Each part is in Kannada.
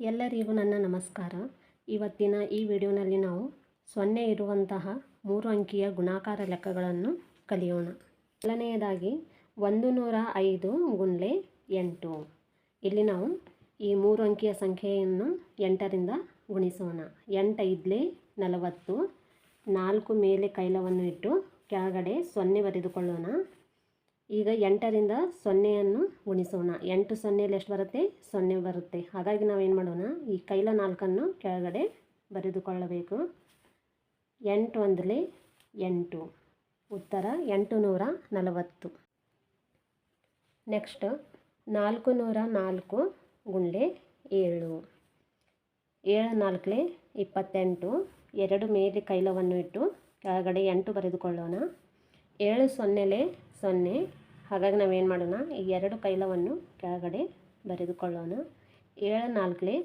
ಎಲ್ಲರಿಗೂ ನನ್ನ ನಮಸ್ಕಾರ. ಇವತ್ತಿನ ಈ ವಿಡಿಯೋನಲ್ಲಿ ನಾವು 0 ಇರುವಂತಹ 3 ಅಂಕಿಯ ಗುಣಾಕಾರ ಲೆಕ್ಕಗಳನ್ನು ಕಲಿಯೋಣ. ಮೊದಲನೆಯದಾಗಿ 105 ಗುಣ್ಲೆ 8. ಇಲ್ಲಿ ನಾವು ಈ 3 ಅಂಕಿಯ ಸಂಖ್ಯೆಯನ್ನು 8ರಿಂದ ಗುಣಿಸೋಣ. 8 5 40. 4 ಮೇಲೆ ಕೈಲವನ್ನು ಇಟ್ಟು ಕೆಳಗಡೆ 0 ಬರೆದುಕೊಳ್ಳೋಣ. ಈಗ 8ರಿಂದ 0ಯನ್ನು ಗುಣಿಸೋಣ. 8 0 ಎಷ್ಟು ಬರುತ್ತೆ? 0 ಬರುತ್ತೆ. ಹಾಗಾಗಿ ನಾವೇನು ಮಾಡೋಣ, ಈ ಕೈಲ 4ಅನ್ನು ಕೆಳಗಡೆ ಬರೆದುಕೊಳ್ಳಬೇಕು. 8 1 8. ಉತ್ತರ 840. ನೆಕ್ಸ್ಟ್ 404 ಗುಣ್ಲೆ 7. 7 4 28. 2 ಮೇಲೆ ಕೈಲವನ್ನು ಇಟ್ಟು ಕೆಳಗಡೆ 8 ಬರೆದುಕೊಳ್ಳೋಣ. 7 0 0. ಹಾಗಾಗಿ ನಾವೇನು ಮಾಡೋಣ, ಈ 2 ಕೈಲವನ್ನು ಕೆಳಗಡೆ ಬರೆದುಕೊಳ್ಳೋಣ. 7 4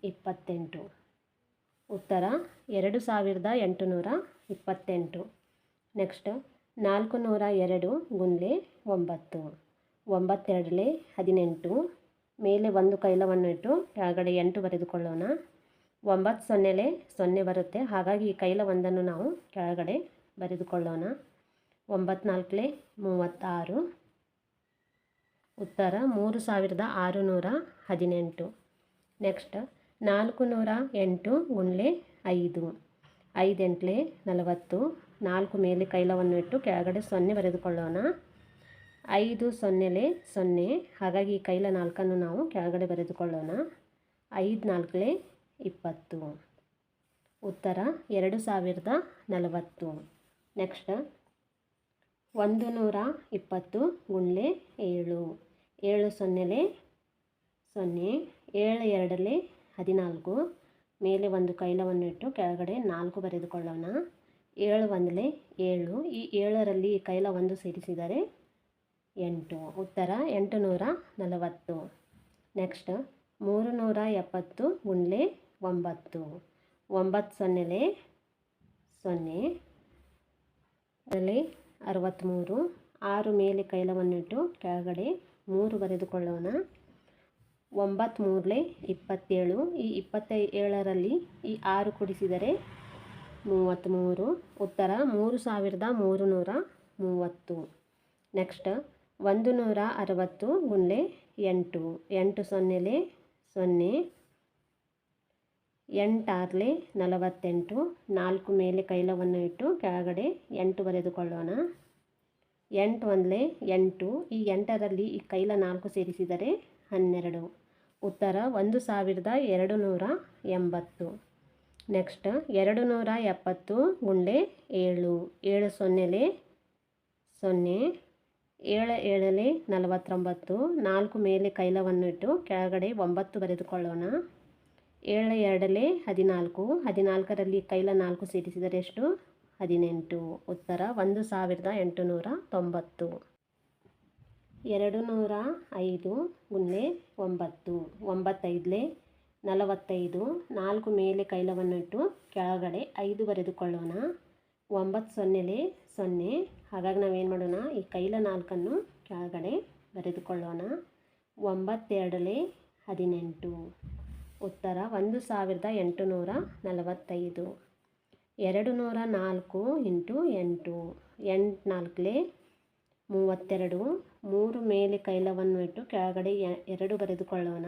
28. ಉತ್ತರ 2828. ನೆಕ್ಸ್ಟ್ 402 ಗುಣ್ಲೆ 9. 9 2 18. ಮೇಲೆ 1 ಕೈಲವನ್ನು ಇಟ್ಟು ಕೆಳಗಡೆ 8 ಬರೆದುಕೊಳ್ಳೋಣ. 9 0 0 ಬರುತ್ತೆ. ಹಾಗಾಗಿ ಈ ಕೈಲ 1ಅನ್ನು ನಾವು ಕೆಳಗಡೆ ಬರೆದುಕೊಳ್ಳೋಣ. 9 4 36. ಉತ್ತರ 3618. ನೆಕ್ಸ್ಟ್ 408 ಗುಣ್ಲೆ 5. 5 8 40. 4 ಮೇಲೆ ಕೈಲವನ್ನು ಇಟ್ಟು ಕೆಳಗಡೆ 0 ಬರೆದುಕೊಳ್ಳೋಣ. 5 0 0. ಹಾಗಾಗಿ ಈ ಕೈಲ 4ಅನ್ನು ನಾವು ಕೆಳಗಡೆ ಬರೆದುಕೊಳ್ಳೋಣ. 5 4 20. ಉತ್ತರ 2040. ನೆಕ್ಸ್ಟ್ 120 ಗುಣ್ಲೆ 7. 7 0 0. 7 2 14. ಮೇಲೆ 1 ಕೈಲವನ್ನು ಇಟ್ಟು ಕೆಳಗಡೆ 4 ಬರೆದುಕೊಳ್ಳೋಣ. 7 1 7. ಈ 7ರಲ್ಲಿ ಈ ಕೈಲ 1 ಸೇರಿಸಿದರೆ 8. ಉತ್ತರ 840. ನೆಕ್ಸ್ಟ್ 370 ಗುಣ್ಲೆ 9. 9 0 0. 63. 6 ಮೇಲೆ ಕೈಲವನ್ನಿಟ್ಟು ಕೆಳಗಡೆ 3 ಬರೆದುಕೊಳ್ಳೋಣ. 9 3 27. ಈ 27ರಲ್ಲಿ ಈ 6 ಕೂಡಿಸಿದರೆ 33. ಉತ್ತರ 3330. ನೆಕ್ಸ್ಟ್ 160 ಗುಣ್ಲೆ 8. 8 0 0. 8 6 48. 4 ಮೇಲೆ ಕೈಲವನ್ನು ಇಟ್ಟು ಕೆಳಗಡೆ 8 ಬರೆದುಕೊಳ್ಳೋಣ. 8 1 8. ಈ 8ರಲ್ಲಿ ಈ ಕೈಲ 4 ಸೇರಿಸಿದರೆ 12. ಉತ್ತರ 1280. ನೆಕ್ಸ್ಟ್ 270 ಗುಣ್ಲೆ 7. 7 0 0. 7 7 49. 4 ಮೇಲೆ ಕೈಲವನ್ನು ಇಟ್ಟು ಕೆಳಗಡೆ 9 ಬರೆದುಕೊಳ್ಳೋಣ. 7 2 14. 14ರಲ್ಲಿ ಕೈಲ 4 ಸೇರಿಸಿದರೆ ಎಷ್ಟು? 18. ಉತ್ತರ 1890. 205 ಗುಣ್ಲೆ 9. 9 5 45. 4 ಮೇಲೆ ಕೈಲವನ್ನು ಇಟ್ಟು ಕೆಳಗಡೆ 5 ಬರೆದುಕೊಳ್ಳೋಣ. 9 0 0. ಹಾಗಾಗಿ ನಾವೇನು ಮಾಡೋಣ, ಈ ಕೈಲ 4ಅನ್ನು ಕೆಳಗಡೆ ಬರೆದುಕೊಳ್ಳೋಣ. 9 2 18. ಉತ್ತರ 1845. 204 ಇಂಟು 8. 8 4 32. 3 ಮೇಲೆ ಕೈಲವನ್ನು ಇಟ್ಟು ಕೆಳಗಡೆ 2 ಬರೆದುಕೊಳ್ಳೋಣ.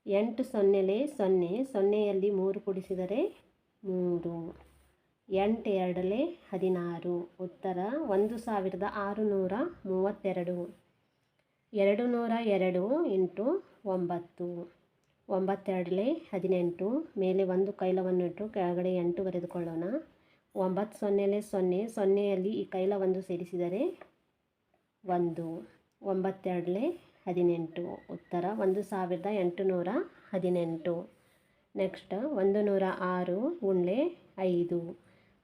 8 0 0. 0ಯಲ್ಲಿ 3 ಕೂಡಿಸಿದರೆ 3. 8 2 16. ಉತ್ತರ 1632. 202 ಇಂಟು 9. 9 2 18. ಮೇಲೆ 1 ಕೈಲವನ್ನು ಇಟ್ಟು ಕೆಳಗಡೆ 8 ಬರೆದುಕೊಳ್ಳೋಣ. 9 0 0. 0ಯಲ್ಲಿ ಈ ಕೈಲ 1 ಸೇರಿಸಿದರೆ 1. 9 2 18. ಉತ್ತರ 1818. ನೆಕ್ಸ್ಟ್ 106 ಗುಣ್ಲೆ 5.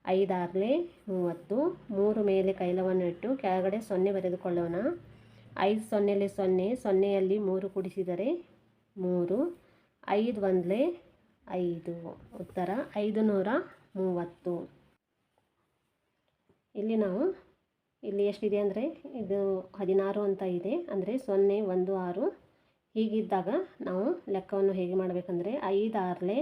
5 6 30. 3 ಮೇಲೆ ಕೈಲವನ್ನು ಇಟ್ಟು ಕೆಳಗಡೆ 0 ಬರೆದುಕೊಳ್ಳೋಣ. 5 0 0. 0ಯಲ್ಲಿ 3 ಕೂಡಿಸಿದರೆ 3. 5 1 5. ಉತ್ತರ 530. ಇಲ್ಲಿ ಎಷ್ಟಿದೆ ಅಂದರೆ ಇದು 16 ಅಂತ ಇದೆ. ಅಂದರೆ 0 1 6 ಹೀಗಿದ್ದಾಗ ನಾವು ಲೆಕ್ಕವನ್ನು ಹೇಗೆ ಮಾಡಬೇಕಂದ್ರೆ 5 6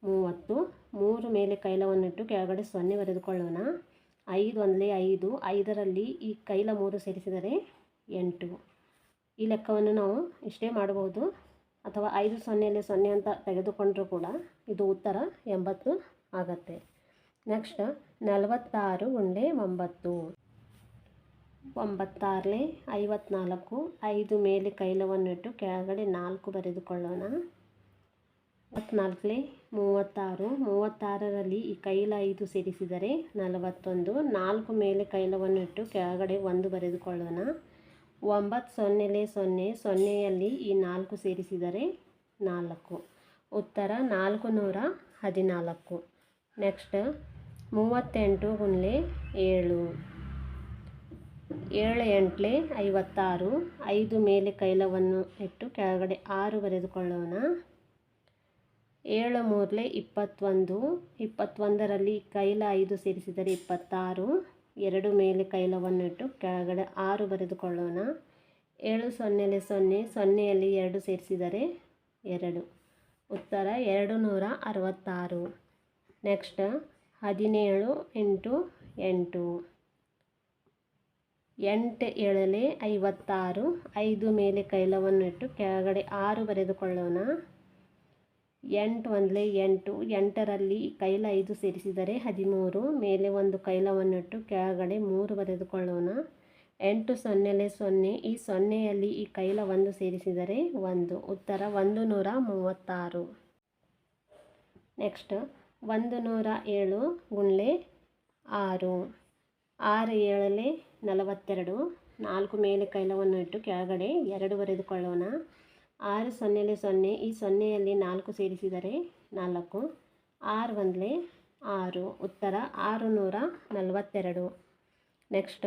30, 3 ಮೇಲೆ ಕೈಲವನ್ನಿಟ್ಟು ಕೆಳಗಡೆ 0 ಬರೆದುಕೊಳ್ಳೋಣ. 5 1 5, 5ರಲ್ಲಿ ಈ ಕೈಲ 3 ಸೇರಿಸಿದರೆ 8. ಈ ಲೆಕ್ಕವನ್ನು ನಾವು ಇಷ್ಟೇ ಮಾಡಬಹುದು, ಅಥವಾ 5 0 0 ಅಂತ ತೆಗೆದುಕೊಂಡರೂ ಕೂಡ ಇದು ಉತ್ತರ 80 ಆಗತ್ತೆ. ನೆಕ್ಸ್ಟ್ 46 × 9. 9 6 54, 5 ಮೇಲೆ ಕೈಲವನ್ನಿಟ್ಟು ಕೆಳಗಡೆ 4 ಬರೆದುಕೊಳ್ಳೋಣ. 4 36, 36ರಲ್ಲಿ ಈ ಕೈಲ 5 ಸೇರಿಸಿದರೆ 41, 4 ಮೇಲೆ ಕೈಲವನ್ನಿಟ್ಟು ಕೆಳಗಡೆ 1 ಬರೆದುಕೊಳ್ಳೋಣ. 9 0 0, 0ಯಲ್ಲಿ ಈ 4 ಸೇರಿಸಿದರೆ 4, ಉತ್ತರ 414. ನೆಕ್ಸ್ಟ್ 38 × 7. 7 8 56, 5 ಮೇಲೆ ಕೈಲವನ್ನು ಇಟ್ಟು ಕೆಳಗಡೆ 6 ಬರೆದುಕೊಳ್ಳೋಣ. 7 3 21, 21ರಲ್ಲಿ ಕೈಲ 5 ಸೇರಿಸಿದರೆ 26, 2 ಮೇಲೆ ಕೈಲವನ್ನು ಇಟ್ಟು ಕೆಳಗಡೆ 6 ಬರೆದುಕೊಳ್ಳೋಣ. 7 0 0, 0ಯಲ್ಲಿ 2 ಸೇರಿಸಿದರೆ 2, ಉತ್ತರ 266. ನೆಕ್ಸ್ಟ್ 17 × 8. 8 7 56, 5 ಮೇಲೆ ಕೈಲವನ್ನು ಇಟ್ಟು ಕೆಳಗಡೆ 6 ಬರೆದುಕೊಳ್ಳೋಣ. 8 1 8, 8ರಲ್ಲಿ ಕೈಲ 5 ಸೇರಿಸಿದರೆ 13, ಮೇಲೆ ಒಂದು ಕೈಲವನ್ನಿಟ್ಟು ಕೆಳಗಡೆ 3 ಬರೆದುಕೊಳ್ಳೋಣ. 8 0 0, ಈ 0ಯಲ್ಲಿ ಈ ಕೈಲ 1 ಸೇರಿಸಿದರೆ 1, ಉತ್ತರ 136. ನೆಕ್ಸ್ಟ್ 107 × 6. 6 7 42, 4 ಮೇಲೆ ಕೈಲವನ್ನು ಇಟ್ಟು ಕೆಳಗಡೆ 2 ಬರೆದುಕೊಳ್ಳೋಣ. 6 0 0, ಈ 0ಯಲ್ಲಿ 4 ಸೇರಿಸಿದರೆ 4, 6 1 6, ಉತ್ತರ 642. ನೆಕ್ಸ್ಟ್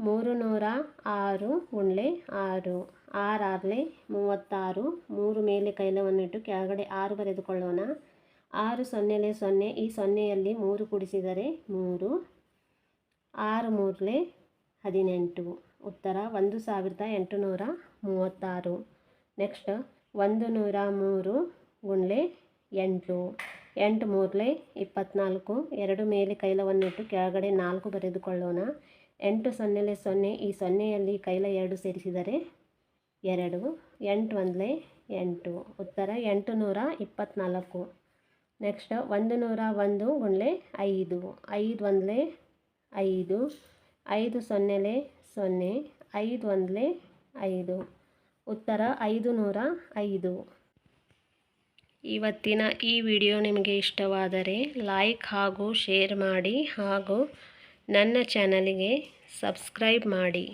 306 × 6. 6 6 36, 3 ಮೇಲೆ ಕೈಲವನ್ನಿಟ್ಟು ಕೆಳಗಡೆ 6 ಬರೆದುಕೊಳ್ಳೋಣ. 6 0 0, ಈ 0ಯಲ್ಲಿ 3 ಕೂಡಿಸಿದರೆ 3, 6 3 18, ಉತ್ತರ 1836. ನೆಕ್ಸ್ಟ್ 103 × 8. 8 3 24, 2 ಮೇಲೆ ಕೈಲವನ್ನಿಟ್ಟು ಕೆಳಗಡೆ 4 ಬರೆದುಕೊಳ್ಳೋಣ. 8 0 0, ಈ 0ಯಲ್ಲಿ ಕೈಲ 2 ಸೇರಿಸಿದರೆ 2, 8 1 8, ಉತ್ತರ 824. ನೆಕ್ಸ್ಟ್ 101 × 5. 5 1 5, 5 0 0, 5 1 5, ಉತ್ತರ 505. ಇವತ್ತಿನ ಈ ವಿಡಿಯೋ ನಿಮಗೆ ಇಷ್ಟವಾದರೆ ಲೈಕ್ ಹಾಗೂ ಶೇರ್ ಮಾಡಿ ಹಾಗೂ ನನ್ನ ಚಾನಲಿಗೆ ಸಬ್ಸ್ಕ್ರೈಬ್ ಮಾಡಿ.